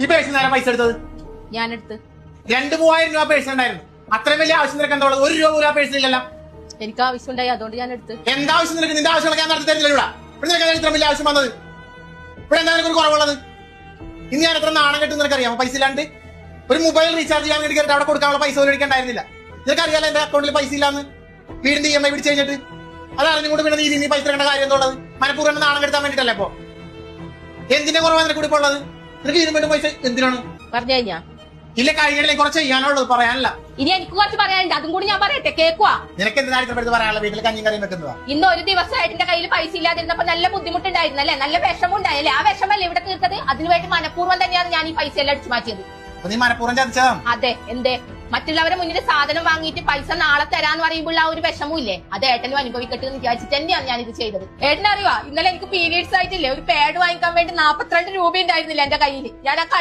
ഈ പേഴ്സിൽ നേരം പൈസ എടുത്തത് ഞാനെടുത്ത് 2,000-3,000 രൂപ പേഴ്സ് ഉണ്ടായിരുന്നു. അത്രയും വലിയ ആവശ്യം നിനക്ക് എന്താ ഉള്ളത്? 1 രൂപ പോലും ആ പേഴ്സിലില്ലല്ലോ. എനിക്ക് ആവശ്യമുണ്ടായി, അതുകൊണ്ട് ഞാൻ എടുത്ത്. എന്താവശ്യം നിനക്ക്? നിന്റെ ആവശ്യങ്ങളൊക്കെ ഞാൻ നടത്തി തരുന്നില്ല ഇവിടെ. ഇവിടെ നിനക്ക് ഇത്ര വലിയ ആവശ്യം വന്നത്? ഇവിടെ എന്താ നിനക്ക് ഒരു കുറവുള്ളത്? ഇന്ന് ഞാൻ എത്ര നാണം കെട്ടും നിനക്കറിയാമോ? പൈസ ഇല്ലാണ്ട് ഒരു മൊബൈൽ റീചാർജ് ചെയ്യാൻ വേണ്ടി അവിടെ കൊടുക്കാനുള്ള പൈസ പോലും എടുക്കണ്ടായിരുന്നില്ല. നിനക്കറിയാലോ എന്റെ അക്കൗണ്ടിൽ പൈസ ഇല്ലാന്ന്. വീടിന്റെ EMI പിടിച്ച് കഴിഞ്ഞിട്ട് അത് അറിഞ്ഞുകൊണ്ട് പിന്നെ നീ പൈസ എടുക്കേണ്ട കാര്യം എന്തുള്ളത്? മനഃപൂർവ്വം നാണം കെടുത്താൻ വേണ്ടിട്ടല്ലേ? അപ്പൊ എന്തിന്റെ കുറവാണ് നിനക്ക് കൂടി ഉള്ളത്? നിനക്ക് ഇതിനു വേണ്ടി പൈസ എന്തിനാണ് പറഞ്ഞു കഴിഞ്ഞാ? ഇല്ല, കഴിഞ്ഞിടയിൽ കുറച്ച് ചെയ്യാനുള്ളത് പറയാനല്ല. ഇനി എനിക്ക് കുറച്ച് പറയാനുണ്ട്, അതും കൂടി ഞാൻ പറയട്ടെ, കേക്കുവാ? നിനക്ക് എന്തിനാ ഇത്രപ്പെടുത്ത് പറയാനുള്ള? വീട്ടിൽ കഞ്ഞിയും കറിയും വെക്കുന്നതാ. ഇന്ന് ഒരു ദിവസമായിട്ട് എന്റെ കയ്യിൽ പൈസ ഇല്ലാതിരുന്നപ്പോ നല്ല ബുദ്ധിമുട്ടുണ്ടായിരുന്നല്ലേ, നല്ല വിഷമം ഉണ്ടായല്ലേ? ആ വിഷമല്ലേ ഇവിടെ തീർത്തത്? അതിനുവേണ്ടി മനഃപൂർവ്വം തന്നെയാണ് ഞാൻ ഈ പൈസ എല്ലാം അടിച്ചു മാറ്റിയത്. അപ്പൊ നീ മനഃപൂർവ്വം ചതിച്ചതാ? അതെ. എന്തേ? മറ്റുള്ളവരെ മുന്നിൽ സാധനം വാങ്ങിയിട്ട് പൈസ നാളെ തരാന്ന് പറയുമ്പോൾ ആ ഒരു വിഷമവും ഇല്ലേ, അത് ഏട്ടനും അനുഭവിക്കട്ടെ എന്ന് വിചാരിച്ചിട്ട് തന്നെയാണ് ഞാൻ ഇത് ചെയ്തത്. ഏട്ടനറിയോ, ഇന്നലെ എനിക്ക് പീരീഡ്സ് ആയിട്ടില്ലേ, ഒരു പാഡ് വാങ്ങിക്കാൻ വേണ്ടി 42 രൂപ ഉണ്ടായിരുന്നില്ല എന്റെ കയ്യിൽ. ഞാൻ